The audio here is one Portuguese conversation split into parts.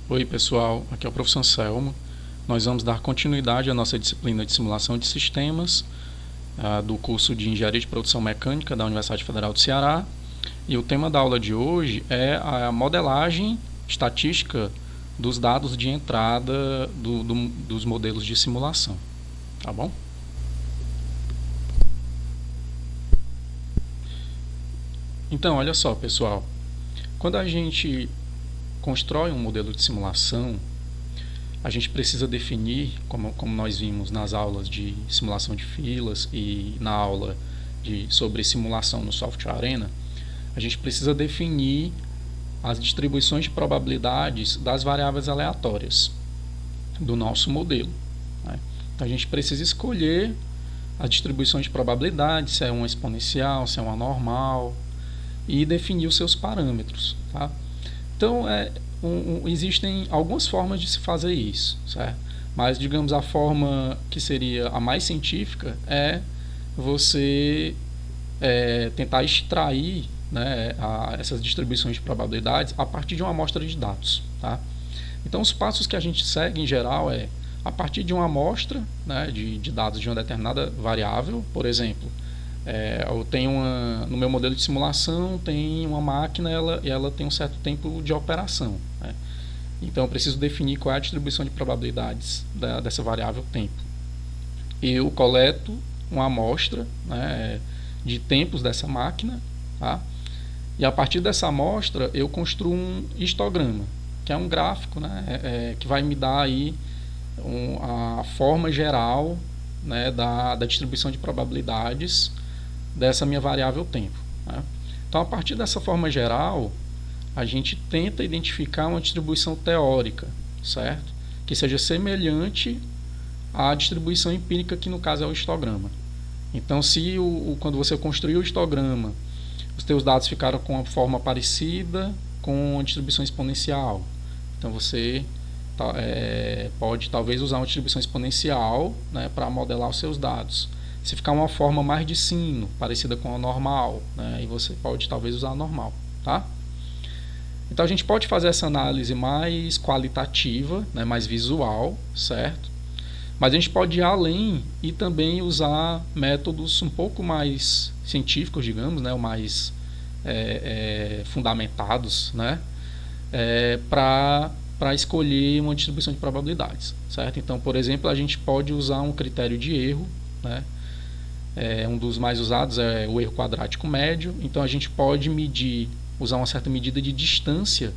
Oi pessoal, aqui é o professor Anselmo. Nós vamos dar continuidade à nossa disciplina de simulação de sistemas do curso de Engenharia de Produção Mecânica da Universidade Federal do Ceará. E o tema da aula de hoje é a modelagem estatística dos dados de entrada dos modelos de simulação. Tá bom? Então, olha só pessoal, quando a gente constrói um modelo de simulação, a gente precisa definir, como nós vimos nas aulas de simulação de filas e na aula sobre simulação no Software Arena, a gente precisa definir as distribuições de probabilidades das variáveis aleatórias do nosso modelo, né? Então a gente precisa escolher as distribuições de probabilidade, se é uma exponencial, se é uma normal, e definir os seus parâmetros, tá? Então, existem algumas formas de se fazer isso, certo? Mas, digamos, a forma que seria a mais científica é você tentar extrair, né, essas distribuições de probabilidades a partir de uma amostra de dados, tá? Então, os passos que a gente segue, em geral, a partir de uma amostra, né, de dados de uma determinada variável. Por exemplo, eu tenho no meu modelo de simulação tem uma máquina e ela tem um certo tempo de operação, né? Então eu preciso definir qual é a distribuição de probabilidades dessa variável tempo. Eu coleto uma amostra, né, de tempos dessa máquina, tá? E a partir dessa amostra eu construo um histograma, que é um gráfico, né, que vai me dar aí a forma geral, né, da distribuição de probabilidades dessa minha variável tempo, né? Então, a partir dessa forma geral, a gente tenta identificar uma distribuição teórica, certo? Que seja semelhante à distribuição empírica, que no caso é o histograma. Então, se quando você construiu o histograma, os teus dados ficaram com uma forma parecida com a distribuição exponencial, então você pode talvez usar uma distribuição exponencial, né, para modelar os seus dados. Se ficar uma forma mais de sino, parecida com a normal, né, e você pode talvez usar a normal, tá? Então a gente pode fazer essa análise mais qualitativa, né, mais visual, certo? Mas a gente pode ir além e também usar métodos um pouco mais científicos, digamos, né, ou mais fundamentados, né, para escolher uma distribuição de probabilidades, certo? Então, por exemplo, a gente pode usar um critério de erro, né? Um dos mais usados é o erro quadrático médio. Então a gente pode usar uma certa medida de distância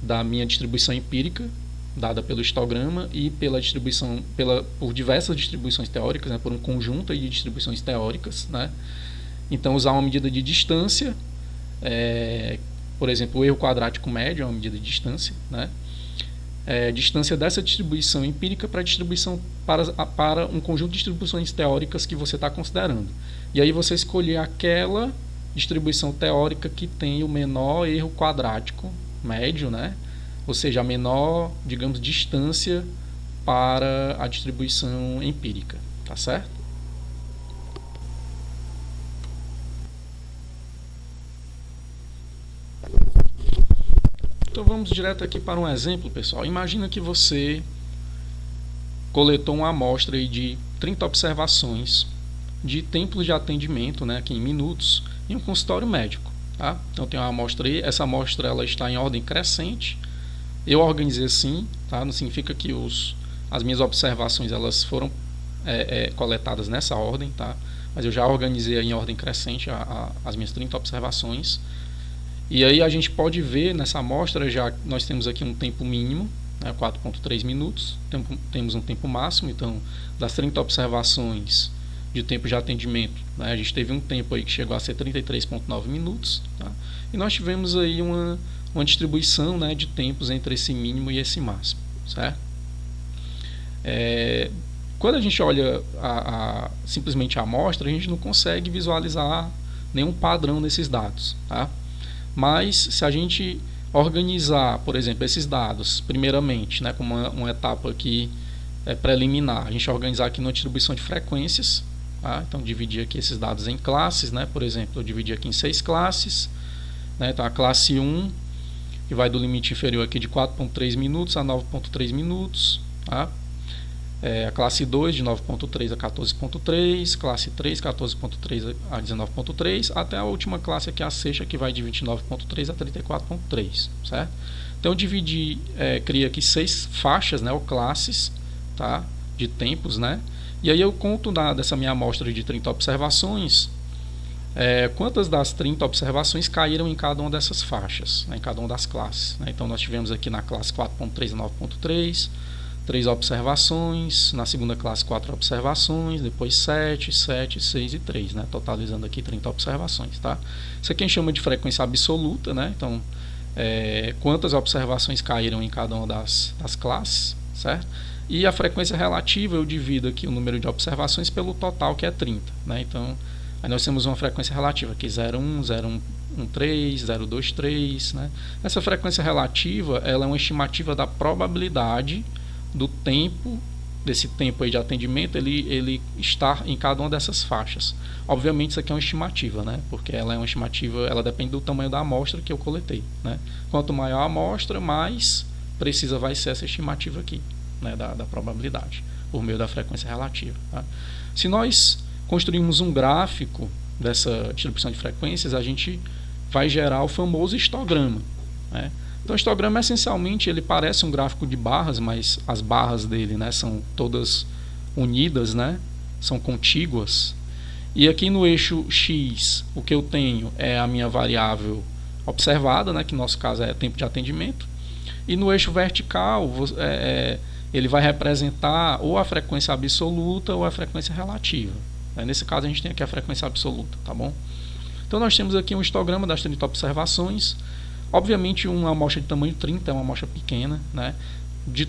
da minha distribuição empírica, dada pelo histograma, e por diversas distribuições teóricas, né, por um conjunto de distribuições teóricas, né? Então usar uma medida de distância, por exemplo, o erro quadrático médio é uma medida de distância, né? Distância dessa distribuição empírica para um conjunto de distribuições teóricas que você está considerando. E aí você escolher aquela distribuição teórica que tem o menor erro quadrático médio, né? Ou seja, a menor, digamos, distância para a distribuição empírica, tá certo? Então vamos direto aqui para um exemplo, pessoal. Imagina que você coletou uma amostra aí de 30 observações de tempos de atendimento, né, aqui em minutos, em um consultório médico, tá? Então tem uma amostra aí, essa amostra ela está em ordem crescente. Eu organizei assim, tá? Não significa que as minhas observações elas foram coletadas nessa ordem, tá? Mas eu já organizei em ordem crescente as minhas 30 observações. E aí a gente pode ver nessa amostra, já nós temos aqui um tempo mínimo, né, 4,3 minutos, temos um tempo máximo. Então das 30 observações de tempo de atendimento, né, a gente teve um tempo aí que chegou a ser 33,9 minutos, tá? E nós tivemos aí uma distribuição, né, de tempos entre esse mínimo e esse máximo, certo? Quando a gente olha simplesmente a amostra, a gente não consegue visualizar nenhum padrão nesses dados, tá? Mas se a gente organizar, por exemplo, esses dados, primeiramente, né, como uma etapa aqui preliminar, a gente organizar aqui numa distribuição de frequências, tá? Então dividir aqui esses dados em classes, né? Por exemplo, eu dividi aqui em 6 classes, né? Então a classe 1 que vai do limite inferior aqui de 4.3 minutos a 9.3 minutos, tá? A classe 2 de 9.3 a 14.3, classe 3, 14.3 a 19.3, até a última classe aqui, a sexta, que vai de 29.3 a 34.3, certo? Então eu dividi, criei aqui 6 faixas, né, ou classes, tá, de tempos, né? E aí eu conto dessa minha amostra de 30 observações, quantas das 30 observações caíram em cada uma dessas faixas, né, em cada uma das classes, né? Então nós tivemos aqui na classe 4.3 a 9.3, 3 observações, na segunda classe 4 observações, depois 7, 7, 6 e 3, né? Totalizando aqui 30 observações, tá? Isso aqui a gente chama de frequência absoluta, né? Então, quantas observações caíram em cada uma das classes, certo? E a frequência relativa eu divido aqui o número de observações pelo total, que é 30, né? Então, aí nós temos uma frequência relativa aqui, 0,1, 0,13, 0,23, né? Essa frequência relativa, ela é uma estimativa da probabilidade do tempo, desse tempo aí de atendimento, ele está em cada uma dessas faixas. Obviamente isso aqui é uma estimativa, né? Porque ela é uma estimativa, ela depende do tamanho da amostra que eu coletei, né? Quanto maior a amostra, mais precisa vai ser essa estimativa aqui, né? da probabilidade, por meio da frequência relativa, tá? Se nós construirmos um gráfico dessa distribuição de frequências, a gente vai gerar o famoso histograma, né? Então o histograma essencialmente ele parece um gráfico de barras, mas as barras dele, né, são todas unidas, né, são contíguas. E aqui no eixo X o que eu tenho é a minha variável observada, né, que no nosso caso é tempo de atendimento. E no eixo vertical ele vai representar ou a frequência absoluta ou a frequência relativa. Nesse caso a gente tem aqui a frequência absoluta, tá bom? Então nós temos aqui um histograma das 30 observações. Obviamente uma amostra de tamanho 30 é uma amostra pequena, né? De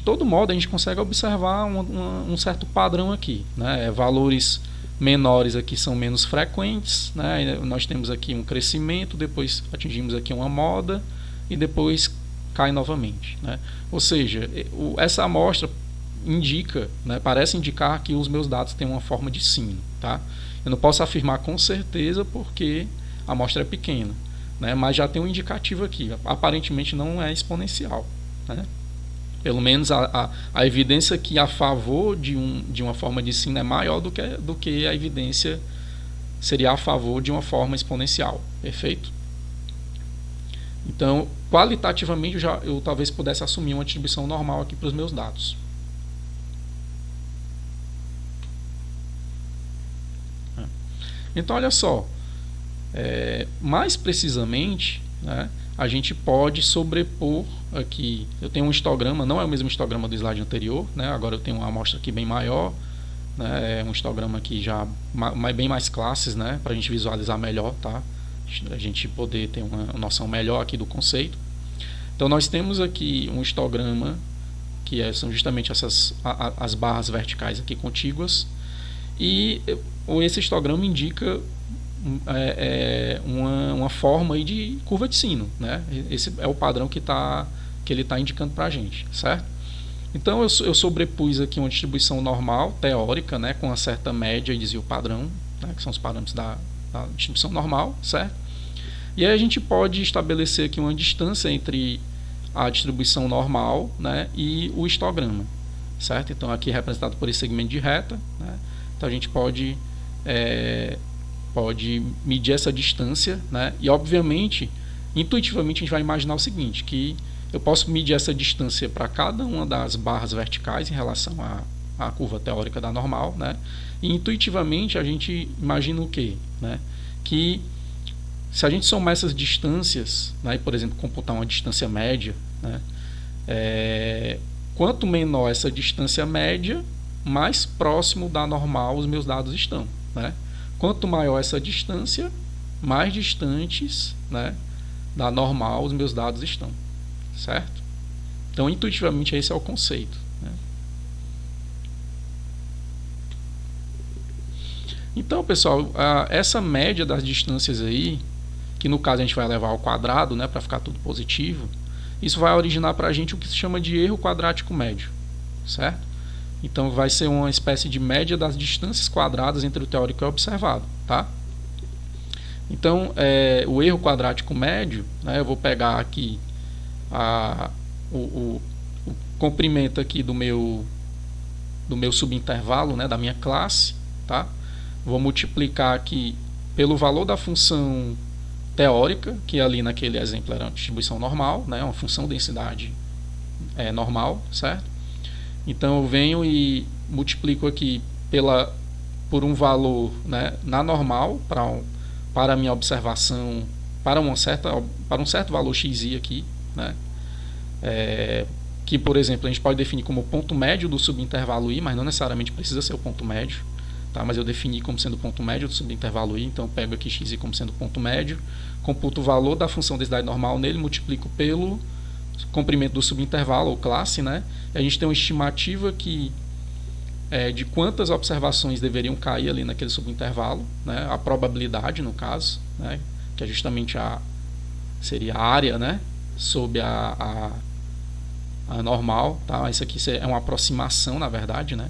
todo modo a gente consegue observar um certo padrão aqui, né? Valores menores aqui são menos frequentes, né? Nós temos aqui um crescimento, depois atingimos aqui uma moda e depois cai novamente, né? Ou seja, essa amostra indica, né, parece indicar que os meus dados têm uma forma de sino, tá? Eu não posso afirmar com certeza porque a amostra é pequena, né, mas já tem um indicativo aqui, aparentemente não é exponencial, né? Pelo menos a evidência que a favor de uma forma de sino é maior do que a evidência seria a favor de uma forma exponencial, perfeito? Então, qualitativamente eu talvez pudesse assumir uma distribuição normal aqui para os meus dados. Então, olha só, mais precisamente, né, a gente pode sobrepor aqui. Eu tenho um histograma, não é o mesmo histograma do slide anterior, né, agora eu tenho uma amostra aqui bem maior, né, é um histograma aqui já bem mais classes, né, para a gente visualizar melhor, tá? A gente poder ter uma noção melhor aqui do conceito. Então nós temos aqui um histograma que são justamente as barras verticais aqui contíguas, e esse histograma indica uma forma aí de curva de sino, né? Esse é o padrão que ele está indicando para a gente, certo? Então eu sobrepus aqui uma distribuição normal, teórica, né, com uma certa média e desvio padrão, né, que são os parâmetros da distribuição normal, certo? E aí a gente pode estabelecer aqui uma distância entre a distribuição normal, né, e o histograma, certo? Então aqui é representado por esse segmento de reta, né? Então a gente pode medir essa distância, né? E obviamente, intuitivamente a gente vai imaginar o seguinte, que eu posso medir essa distância para cada uma das barras verticais em relação à curva teórica da normal, né? E intuitivamente a gente imagina o quê? Né? Que se a gente somar essas distâncias, né, e, por exemplo, computar uma distância média, né, quanto menor essa distância média, mais próximo da normal os meus dados estão, né? Quanto maior essa distância, mais distantes, né, da normal os meus dados estão, certo? Então, intuitivamente, esse é o conceito, né? Então, pessoal, essa média das distâncias aí, que no caso a gente vai levar ao quadrado, né, para ficar tudo positivo, isso vai originar para a gente o que se chama de erro quadrático médio, certo? Então vai ser uma espécie de média das distâncias quadradas entre o teórico e o observado, tá? Então o erro quadrático médio, né, eu vou pegar aqui o comprimento aqui do meu subintervalo, né, da minha classe, tá? Vou multiplicar aqui pelo valor da função teórica, que ali naquele exemplo era uma distribuição normal, né, uma função densidade normal, certo? Então eu venho e multiplico aqui por um valor, né, na normal para a minha observação, para um certo valor xi aqui, né? Que, por exemplo, a gente pode definir como ponto médio do subintervalo i, mas não necessariamente precisa ser o ponto médio, tá? Mas eu defini como sendo o ponto médio do subintervalo i, então eu pego aqui xi como sendo o ponto médio, computo o valor da função densidade normal nele, multiplico pelo comprimento do subintervalo ou classe, né? E a gente tem uma estimativa de quantas observações deveriam cair ali naquele subintervalo, né? A probabilidade, no caso, né? Que é justamente seria a área, né? Sob a normal, tá? Isso aqui é uma aproximação, na verdade, né?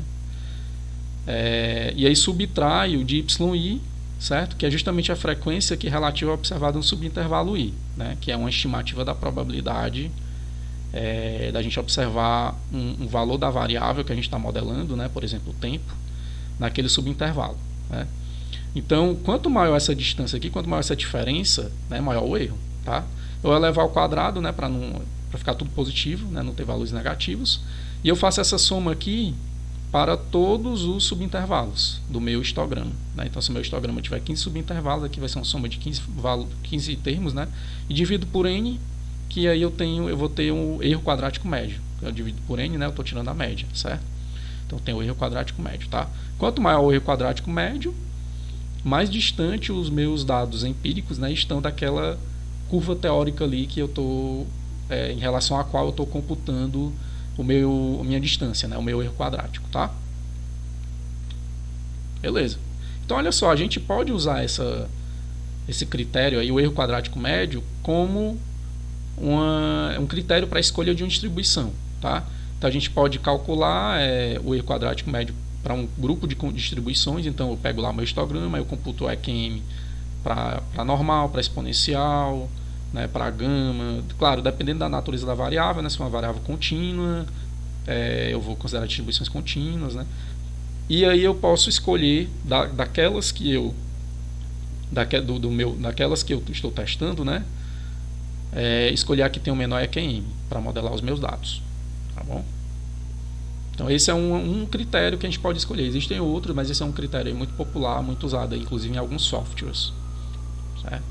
E aí subtraio de yi, certo? Que é justamente a frequência que é relativa ao observado no subintervalo i, né? Que é uma estimativa da probabilidade da gente observar um valor da variável que a gente está modelando, né? Por exemplo, o tempo, naquele subintervalo, né? Então, quanto maior essa distância aqui, quanto maior essa diferença, né, maior o erro, tá? Eu vou elevar ao quadrado, né, para ficar tudo positivo, né, não ter valores negativos, e eu faço essa soma aqui para todos os subintervalos do meu histograma, né? Então, se o meu histograma tiver 15 subintervalos, aqui vai ser uma soma de 15 termos, né? E divido por n, que aí eu vou ter um erro quadrático médio. Eu divido por n, né? Eu estou tirando a média, certo? Então, tem o erro quadrático médio, tá? Quanto maior o erro quadrático médio, mais distante os meus dados empíricos, né, estão daquela curva teórica ali que eu estou em relação à qual eu estou computando a minha distância, né, o meu erro quadrático, tá? Beleza. Então, olha só, a gente pode usar esse critério aí, o erro quadrático médio, como um critério para a escolha de uma distribuição, tá? Então, a gente pode calcular o erro quadrático médio para um grupo de distribuições. Então eu pego lá meu histograma, eu computo o EQM para normal, para exponencial, né, para gama. Claro, dependendo da natureza da variável, né, se for uma variável contínua, eu vou considerar distribuições contínuas, né? E aí eu posso escolher daquelas que eu estou testando, né, escolher a que tem o menor EQM para modelar os meus dados, tá bom? Então esse é um critério que a gente pode escolher. Existem outros, mas esse é um critério muito popular, muito usado, inclusive em alguns softwares, certo?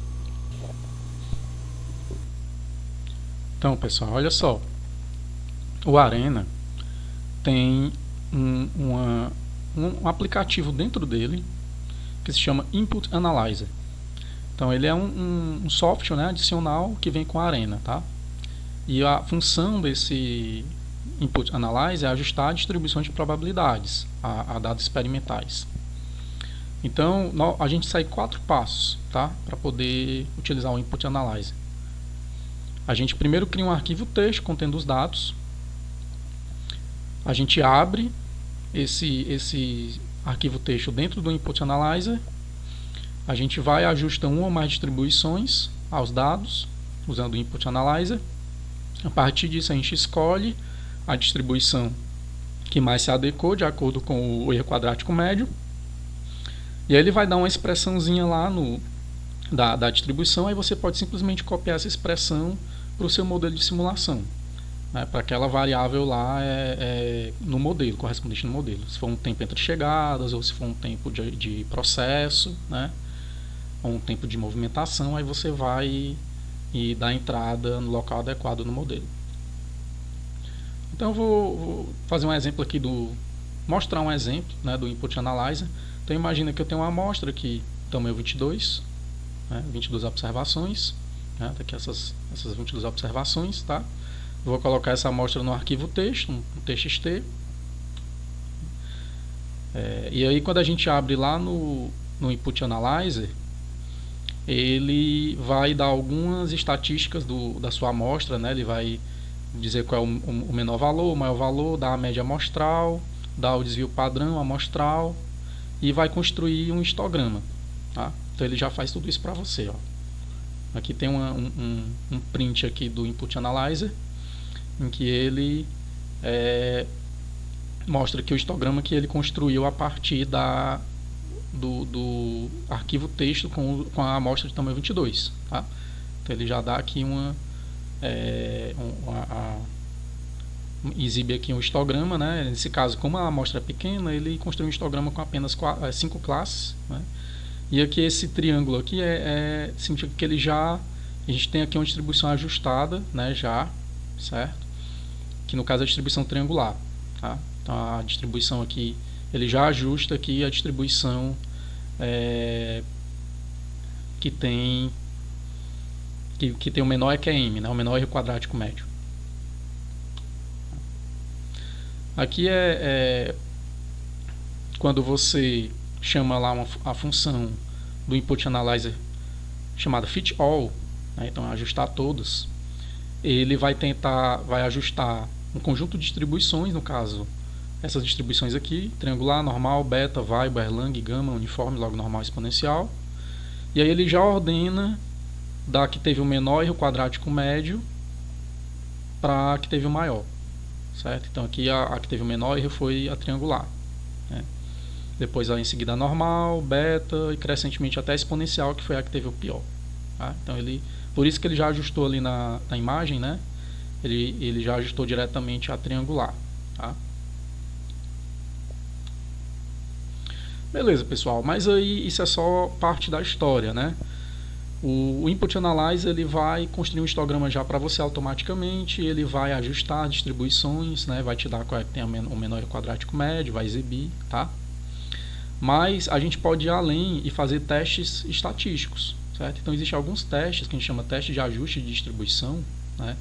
Então, pessoal, olha só. O Arena tem um aplicativo dentro dele que se chama Input Analyzer. Então ele é um software, né, adicional que vem com a Arena, tá? E a função desse Input Analyzer é ajustar a distribuição de probabilidades a dados experimentais. Então a gente segue 4 passos, tá, para poder utilizar o Input Analyzer. A gente primeiro cria um arquivo texto contendo os dados. A gente abre esse arquivo texto dentro do Input Analyzer. A gente vai e ajusta uma ou mais distribuições aos dados usando o Input Analyzer. A partir disso a gente escolhe a distribuição que mais se adequou de acordo com o erro quadrático médio. E aí ele vai dar uma expressãozinha lá da distribuição. Aí você pode simplesmente copiar essa expressão para o seu modelo de simulação, né, para aquela variável lá no modelo, correspondente no modelo. Se for um tempo entre chegadas, ou se for um tempo de processo, né, ou um tempo de movimentação, aí você vai e dá entrada no local adequado no modelo. Então eu vou fazer um exemplo aqui mostrar um exemplo, né, do Input Analyzer. Então imagina que eu tenho uma amostra aqui, tamanho 22, né, 22 observações, né, tá aqui essas 22 observações, tá? Vou colocar essa amostra no arquivo texto, um txt. E aí quando a gente abre lá no Input Analyzer, ele vai dar algumas estatísticas da sua amostra, né? Ele vai dizer qual é o menor valor, o maior valor, dar a média amostral, dar o desvio padrão amostral e vai construir um histograma, tá? Então ele já faz tudo isso para você, ó. Aqui tem um print aqui do Input Analyzer, em que ele mostra aqui o histograma que ele construiu a partir do arquivo texto com a amostra de tamanho 22, tá? Então ele já dá aqui exibe aqui um histograma, né? Nesse caso, como a amostra é pequena, ele construiu um histograma com apenas 5 classes, né? E aqui esse triângulo aqui significa que a gente tem aqui uma distribuição ajustada, né? Já, certo? Que no caso é a distribuição triangular, tá? Então a distribuição aqui, ele já ajusta aqui a distribuição que tem o menor EQM, né? O menor erro quadrático médio. Aqui quando você chama lá a função do Input Analyzer chamada Fit All, né? Então ajustar todos, ele vai ajustar um conjunto de distribuições, no caso essas distribuições aqui, triangular, normal, beta, Weibull, Erlang, gama, uniforme, log normal, exponencial. E aí ele já ordena da que teve o menor erro quadrático médio para a que teve o maior, certo? Então aqui a que teve o menor erro foi a triangular, né? Depois em seguida a normal, beta e crescentemente até a exponencial, que foi a que teve o pior, tá? Então por isso que ele já ajustou ali na imagem, né? Ele já ajustou diretamente a triangular, tá? Beleza, pessoal, mas aí isso é só parte da história, né? O Input Analyzer ele vai construir um histograma já para você automaticamente, ele vai ajustar as distribuições, né? Vai te dar qual é que tem o menor quadrático médio, vai exibir, tá? Mas a gente pode ir além e fazer testes estatísticos, certo? Então existem alguns testes que a gente chama teste de ajuste de distribuição, né?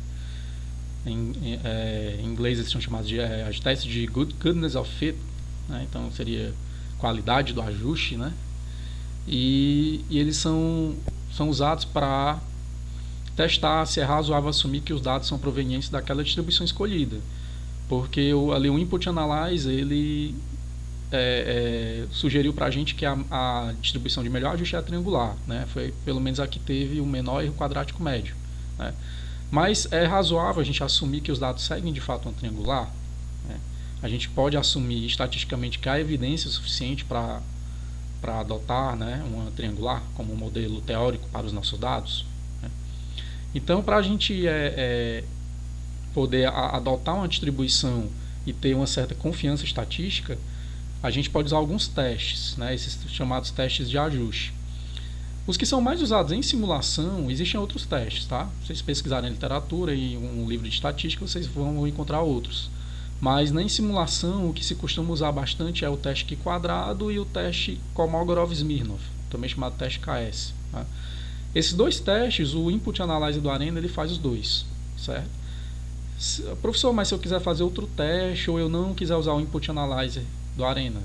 Em inglês eles são chamados de testes de goodness of fit, né? Então seria qualidade do ajuste, né? E eles são usados para testar se é razoável assumir que os dados são provenientes daquela distribuição escolhida, porque ali o Input Analyzer ele sugeriu para a gente que a distribuição de melhor ajuste é a triangular, né? Foi pelo menos a que teve o menor erro quadrático médio, né? Mas é razoável a gente assumir que os dados seguem de fato uma triangular, né? A gente pode assumir estatisticamente que há evidência suficiente para adotar, né, uma triangular como um modelo teórico para os nossos dados, né? Então, para a gente poder adotar uma distribuição e ter uma certa confiança estatística, a gente pode usar alguns testes, né, esses chamados testes de ajuste. Os que são mais usados em simulação, existem outros testes, tá? Se vocês pesquisarem em literatura e um livro de estatística, vocês vão encontrar outros. Mas na simulação, o que se costuma usar bastante é o teste Q² e o teste Kolmogorov-Smirnov, também chamado teste KS, tá? Esses dois testes, o Input Analyzer do Arena, ele faz os dois, certo? Professor, mas se eu quiser fazer outro teste ou eu não quiser usar o Input Analyzer do Arena,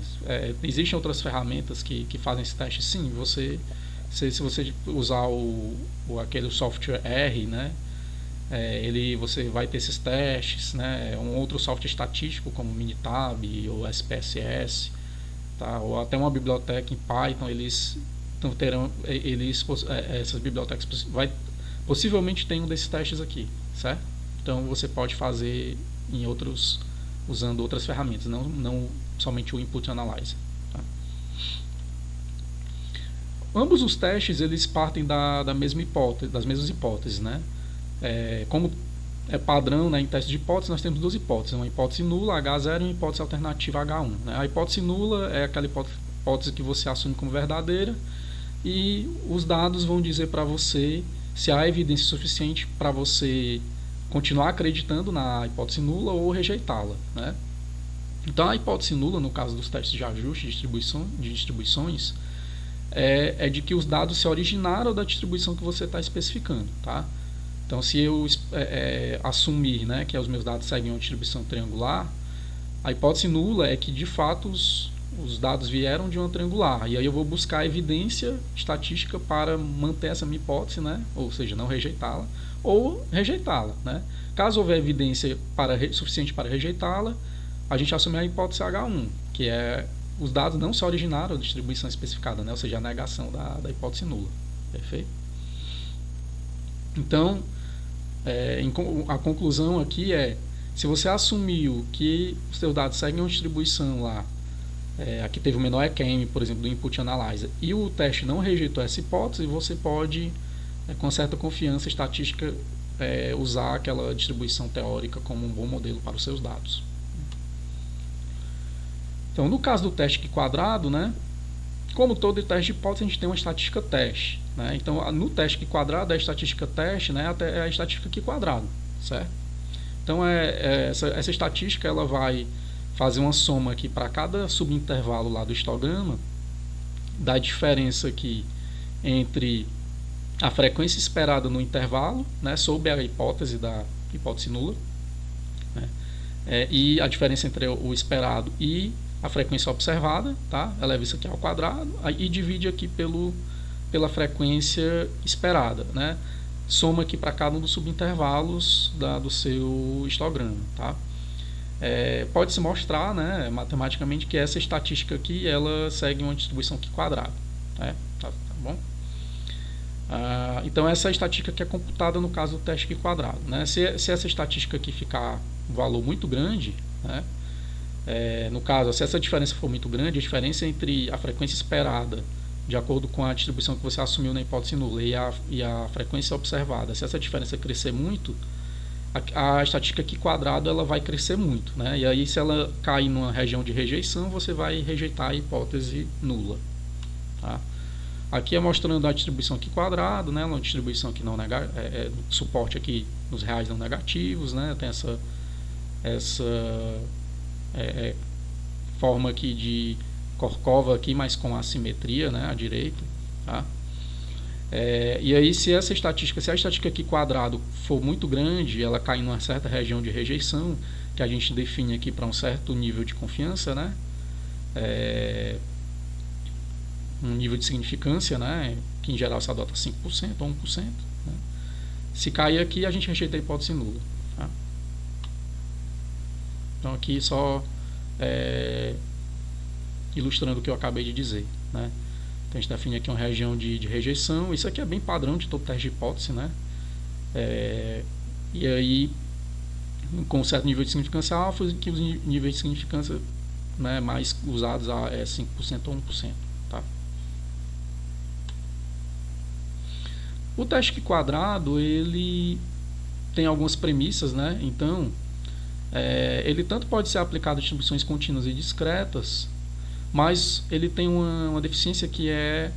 existem outras ferramentas que fazem esse teste? Sim, se você usar aquele software R, né? Você vai ter esses testes, né? Um outro software estatístico como Minitab ou SPSS, tá? Ou até uma biblioteca em Python, essas bibliotecas possivelmente tem um desses testes aqui, certo? Então você pode fazer usando outras ferramentas, não somente o Input Analyzer, tá? Ambos os testes eles partem das mesmas hipóteses, né? Como é padrão, né, em teste de hipótese, nós temos duas hipóteses, uma hipótese nula, H0, e uma hipótese alternativa, H1, né? A hipótese nula é aquela hipótese que você assume como verdadeira e os dados vão dizer para você se há evidência suficiente para você continuar acreditando na hipótese nula ou rejeitá-la, né? Então a hipótese nula, no caso dos testes de ajuste de distribuições, é de que os dados se originaram da distribuição que você está especificando, tá? Então, se eu assumir, né, que os meus dados seguem uma distribuição triangular, a hipótese nula é que, de fato, os dados vieram de uma triangular. E aí eu vou buscar evidência estatística para manter essa minha hipótese, né? Ou seja, não rejeitá-la, ou rejeitá-la, né? Caso houver evidência suficiente para rejeitá-la, a gente assume a hipótese H1, que é os dados não se originaram da distribuição especificada, né? Ou seja, a negação da hipótese nula. Perfeito? Então, a conclusão aqui é, se você assumiu que os seus dados seguem uma distribuição lá, aqui teve o menor EQM, por exemplo, do Input Analyzer, e o teste não rejeitou essa hipótese, você pode, com certa confiança estatística, usar aquela distribuição teórica como um bom modelo para os seus dados. Então, no caso do teste Q quadrado, né, como todo teste de hipótese, a gente tem uma estatística teste. Né? Então, no teste Q quadrado, a estatística teste, né, é a estatística Q quadrado, certo? Então, essa estatística ela vai fazer uma soma aqui para cada subintervalo lá do histograma, da diferença aqui entre a frequência esperada no intervalo, né, sob a hipótese da hipótese nula, né, e a diferença entre o esperado e a frequência observada, tá? Eleva isso aqui ao quadrado e divide aqui pela frequência esperada, né? Soma aqui para cada um dos subintervalos do seu histograma, tá? Pode-se mostrar, né, matematicamente, que essa estatística aqui ela segue uma distribuição Q quadrado, né? Tá bom? Então essa estatística que é computada no caso do teste Q quadrado, né? Se essa estatística aqui ficar um valor muito grande, né? No caso, se essa diferença for muito grande, a diferença entre a frequência esperada de acordo com a distribuição que você assumiu na hipótese nula e a frequência observada, se essa diferença crescer muito, a estatística Q quadrado ela vai crescer muito, né? E aí, se ela cair numa região de rejeição, você vai rejeitar a hipótese nula, tá? Aqui é mostrando a distribuição Q quadrado, né? Uma distribuição que não suporte aqui nos reais não negativos, né? Tem essa forma aqui de Korkova aqui, mas com assimetria, né, à direita, tá? E aí, se a estatística Q quadrado for muito grande, ela cai em uma certa região de rejeição, que a gente define aqui para um certo nível de confiança, né? Um nível de significância, né, que em geral se adota 5% ou 1%. Né? Se cair aqui, a gente rejeita a hipótese nula. Tá? Então, aqui só ilustrando o que eu acabei de dizer, né? Então, a gente define aqui uma região de rejeição. Isso aqui é bem padrão de todo teste de hipótese, né? E aí, com um certo nível de significância alfa, que os níveis de significância, né, mais usados é 5% ou 1%. Tá? O teste Q quadrado, ele tem algumas premissas, né? Então, ele tanto pode ser aplicado a distribuições contínuas e discretas, mas ele tem uma deficiência que é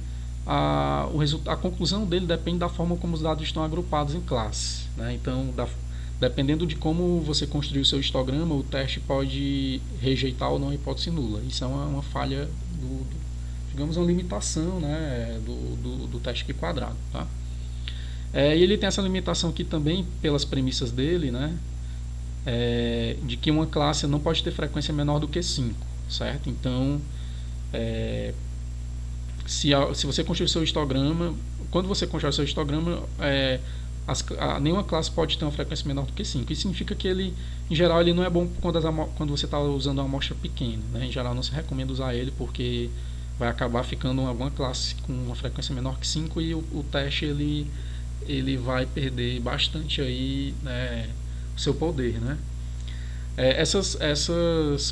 a conclusão dele depende da forma como os dados estão agrupados em classe, né? Então, dependendo de como você construiu o seu histograma, o teste pode rejeitar ou não a hipótese nula. Isso é uma falha, digamos, uma limitação, né, do teste Q quadrado. Tá? E ele tem essa limitação aqui também pelas premissas dele, né, de que uma classe não pode ter frequência menor do que 5, certo? Então, se você construir seu histograma, quando você constrói seu histograma, nenhuma classe pode ter uma frequência menor do que 5. Isso significa que ele, em geral, ele não é bom quando você está usando uma amostra pequena, né? Em geral, não se recomenda usar ele porque vai acabar ficando alguma classe com uma frequência menor que 5 e o teste ele vai perder bastante aí, né, o seu poder, né? Essas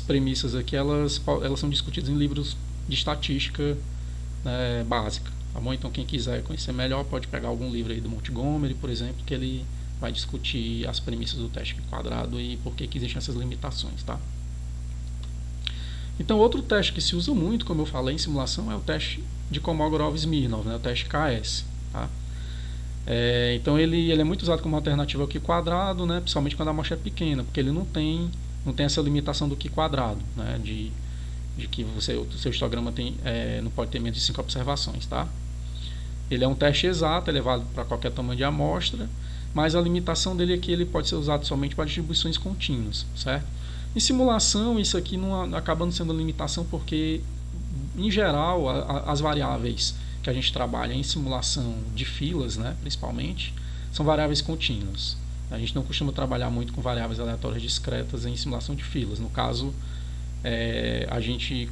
premissas aqui, elas são discutidas em livros de estatística, né, básica. Tá bom? Então, quem quiser conhecer melhor pode pegar algum livro aí do Montgomery, por exemplo, que ele vai discutir as premissas do teste Q quadrado e por que existem essas limitações. Tá? Então, outro teste que se usa muito, como eu falei, em simulação, é o teste de Kolmogorov-Smirnov, né, o teste KS. Tá? Então, ele é muito usado como alternativa ao Q quadrado, né, principalmente quando a amostra é pequena, porque ele não tem essa limitação do Q quadrado, né, de que o seu histograma não pode ter menos de 5 observações. Tá? Ele é um teste exato, é válido para qualquer tamanho de amostra, mas a limitação dele é que ele pode ser usado somente para distribuições contínuas, certo? Em simulação, isso aqui não acaba não sendo limitação porque, em geral, as variáveis que a gente trabalha em simulação de filas, né, principalmente, são variáveis contínuas. A gente não costuma trabalhar muito com variáveis aleatórias discretas em simulação de filas. No caso,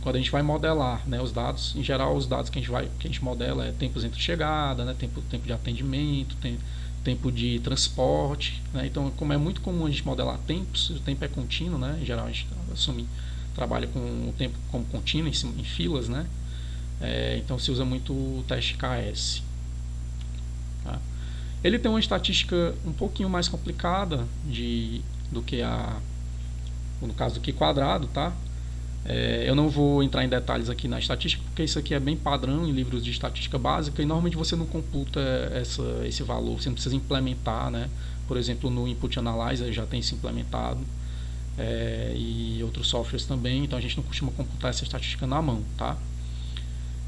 quando a gente vai modelar, né, os dados, em geral os dados que a gente modela é tempos entre chegada, né, tempo de atendimento, tempo de transporte, né? Então, como é muito comum a gente modelar tempos, o tempo é contínuo, né? Em geral a gente trabalha com o tempo como contínuo em filas, né? Então se usa muito o teste KS. Tá? Ele tem uma estatística um pouquinho mais complicada do que no caso do Q quadrado, tá? Eu não vou entrar em detalhes aqui na estatística, porque isso aqui é bem padrão em livros de estatística básica e normalmente você não computa esse valor, você não precisa implementar, né? Por exemplo, no Input Analyzer já tem isso implementado, e outros softwares também, então a gente não costuma computar essa estatística na mão, tá?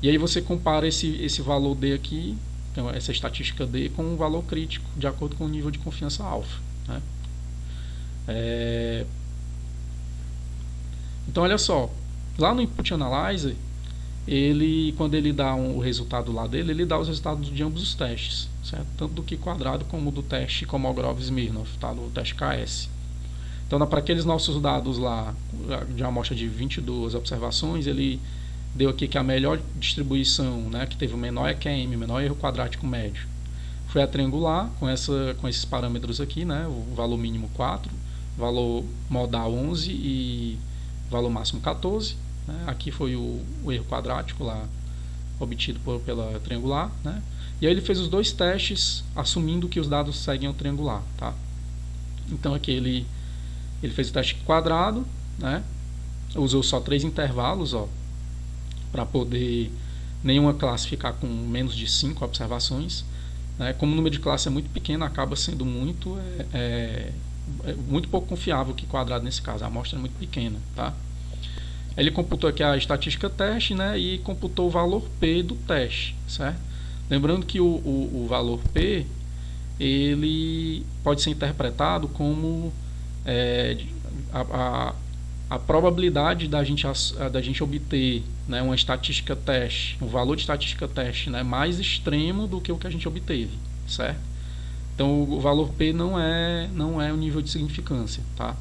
E aí você compara esse valor D aqui, então essa estatística D, com o valor crítico, de acordo com o nível de confiança alfa, né? Então olha só, lá no Input Analyzer, quando ele dá o resultado lá dele, ele dá os resultados de ambos os testes, certo? Tanto do Q quadrado como do teste Kolmogorov-Smirnov, tá? Do teste KS. Então, para aqueles nossos dados lá, de uma amostra de 22 observações, ele deu aqui que a melhor distribuição, né, que teve o menor EQM, menor erro quadrático médio, foi a triangular, com esses parâmetros aqui, né, o valor mínimo 4, valor modal 11 e valor máximo 14. Né, aqui foi o erro quadrático lá obtido pela triangular. Né, e aí ele fez os dois testes assumindo que os dados seguem ao triangular. Tá? Então aqui ele fez o teste quadrado, né, usou só 3 intervalos, para poder nenhuma classe ficar com menos de 5 observações. Né? Como o número de classe é muito pequeno, acaba sendo muito pouco confiável o Q quadrado nesse caso, a amostra é muito pequena. Tá? Ele computou aqui a estatística teste, né, e computou o valor P do teste. Certo? Lembrando que o valor P ele pode ser interpretado como a probabilidade da gente obter, né, uma estatística teste, um valor de estatística teste, né, mais extremo do que o que a gente obteve, certo? Então o valor P não é o nível de significância, tá?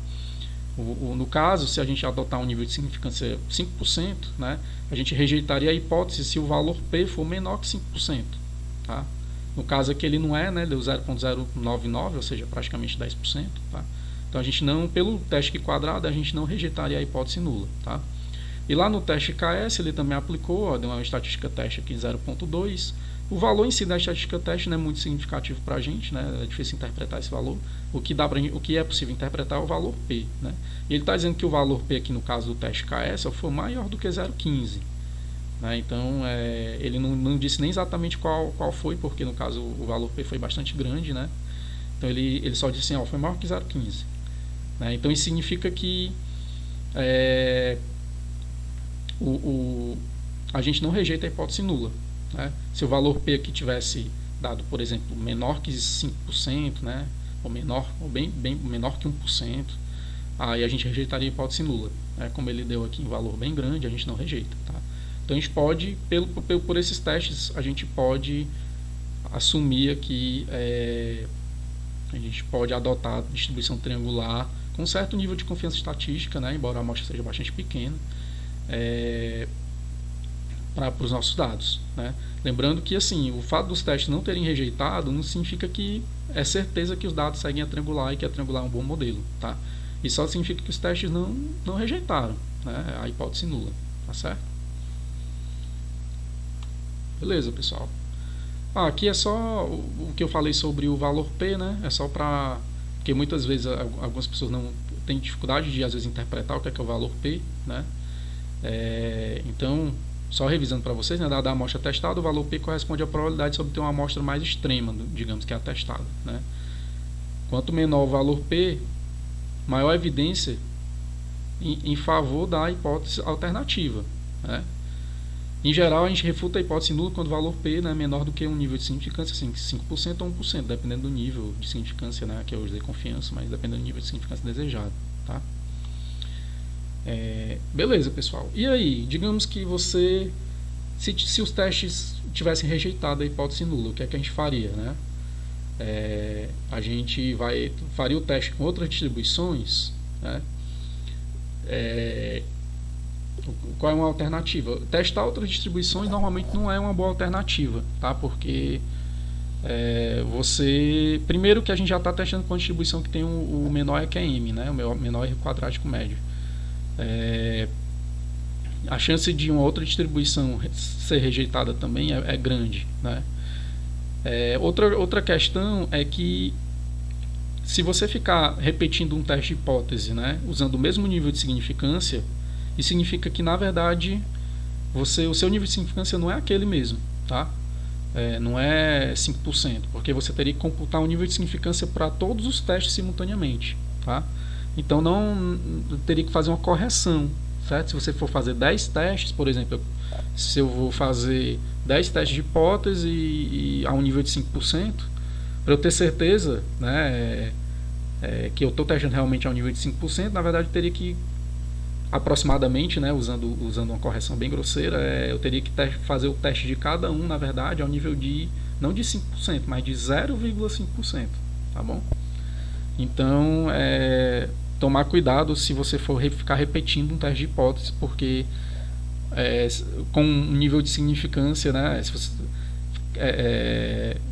No caso, se a gente adotar um nível de significância 5%, né, a gente rejeitaria a hipótese se o valor P for menor que 5%, tá? No caso aqui ele não é, né, deu 0,099, ou seja, praticamente 10%, tá? Então a gente não, pelo teste Q quadrado, a gente não rejeitaria a hipótese nula, tá? E lá no teste KS ele também aplicou, deu uma estatística teste aqui de 0,2. O valor em si da estatística teste não é muito significativo para a gente, né? É difícil interpretar esse valor. O que é possível interpretar é o valor P, né? E ele está dizendo que o valor P aqui no caso do teste KS foi maior do que 0,15. Né? Então ele não disse nem exatamente qual foi, porque no caso o valor P foi bastante grande, né? Então ele só disse assim, foi maior que 0,15. Né? Então isso significa que a gente não rejeita a hipótese nula. Né? Se o valor P aqui tivesse dado, por exemplo, menor que 5%, né? Ou bem menor que 1%, aí a gente rejeitaria a hipótese nula. Né? Como ele deu aqui um valor bem grande, a gente não rejeita. Tá? Então a gente pode, por esses testes, a gente pode assumir aqui, a gente pode adotar a distribuição triangular com um certo nível de confiança estatística, né? Embora a amostra seja bastante pequena, para os nossos dados. Né? Lembrando que assim, o fato dos testes não terem rejeitado não significa que é certeza que os dados seguem a triangular e que a triangular é um bom modelo. Tá? Isso só significa que os testes não rejeitaram, né, a hipótese nula. Tá certo? Beleza, pessoal. Aqui é só o que eu falei sobre o valor P, né? É só para... Porque muitas vezes algumas pessoas não têm dificuldade de às vezes interpretar o que é o valor P, né? Então, só revisando para vocês, né? Dada a amostra testada, o valor P corresponde à probabilidade de obter uma amostra mais extrema, digamos que é a testada, né? Quanto menor o valor P, maior a evidência em favor da hipótese alternativa, né? Em geral, a gente refuta a hipótese nula quando o valor P, né, é menor do que um nível de significância, assim, 5% ou 1%, dependendo do nível de significância, né, que eu usei confiança, mas dependendo do nível de significância desejado. Tá? Beleza, pessoal. E aí, digamos que você, se os testes tivessem rejeitado a hipótese nula, o que é que a gente faria? Né? A gente faria o teste com outras distribuições, né? Qual é uma alternativa? Testar outras distribuições normalmente não é uma boa alternativa, tá? Porque você, primeiro que a gente já está testando com a distribuição que tem o menor EQM, né, o menor erro quadrático médio. A chance de uma outra distribuição ser rejeitada também é grande, né? Outra questão é que se você ficar repetindo um teste de hipótese, né, usando o mesmo nível de significância, isso significa que na verdade o seu nível de significância não é aquele mesmo, tá? Não é 5%, porque você teria que computar um nível de significância para todos os testes simultaneamente, tá? Então não teria que fazer uma correção, certo? Se você for fazer 10 testes, por exemplo, se eu vou fazer 10 testes de hipótese e a um nível de 5%, para eu ter certeza, né, que eu estou testando realmente a um nível de 5%, na verdade eu teria que aproximadamente, né, usando uma correção bem grosseira, eu teria que fazer o teste de cada um, na verdade, ao nível de, não de 5%, mas de 0,5%, tá bom? Então, tomar cuidado se você for ficar repetindo um teste de hipótese, porque com um nível de significância, né,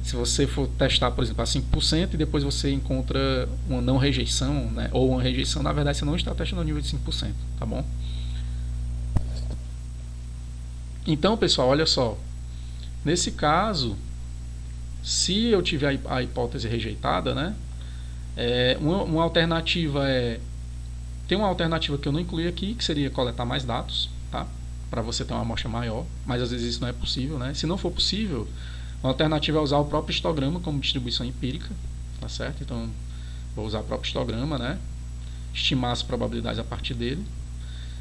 se você for testar, por exemplo, a 5% e depois você encontra uma não rejeição, né, ou uma rejeição, na verdade você não está testando o nível de 5%, tá bom? Então, pessoal, olha só. Nesse caso, se eu tiver a hipótese rejeitada, né, uma alternativa tem uma alternativa que eu não incluí aqui, que seria coletar mais dados, tá? Para você ter uma amostra maior, mas às vezes isso não é possível, né? Se não for possível, uma alternativa é usar o próprio histograma como distribuição empírica, tá certo? Então, vou usar o próprio histograma, né? Estimar as probabilidades a partir dele.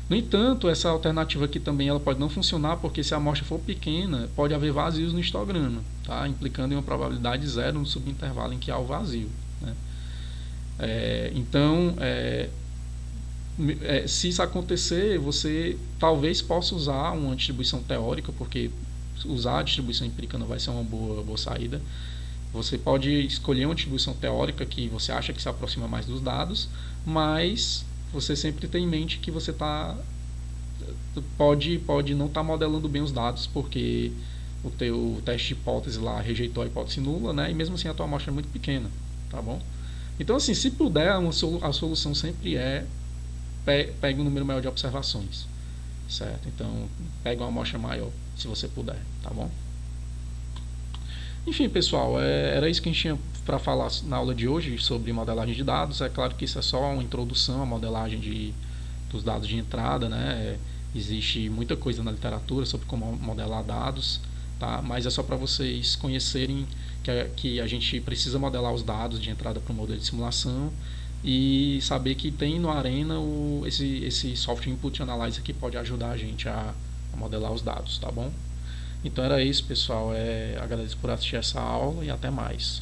No entanto, essa alternativa aqui também ela pode não funcionar, porque se a amostra for pequena, pode haver vazios no histograma, tá? Implicando em uma probabilidade zero no subintervalo em que há o vazio, né? Então, se isso acontecer, você talvez possa usar uma distribuição teórica, porque usar a distribuição empírica não vai ser uma boa saída. Você pode escolher uma distribuição teórica que você acha que se aproxima mais dos dados, mas você sempre tem em mente que você pode não estar modelando bem os dados, porque o teu teste de hipótese lá rejeitou a hipótese nula, né? E mesmo assim a tua amostra é muito pequena, tá bom? Então, assim, se puder, a solução sempre pegue um número maior de observações, certo? Então, pegue uma amostra maior, se você puder, tá bom? Enfim, pessoal, era isso que a gente tinha para falar na aula de hoje sobre modelagem de dados. É claro que isso é só uma introdução à modelagem dos dados de entrada, né? Existe muita coisa na literatura sobre como modelar dados, tá? Mas é só para vocês conhecerem que a gente precisa modelar os dados de entrada para o modelo de simulação e saber que tem no Arena esse software Input Analyzer que pode ajudar a gente a modelar os dados, tá bom? Então era isso, pessoal. Agradeço por assistir essa aula e até mais.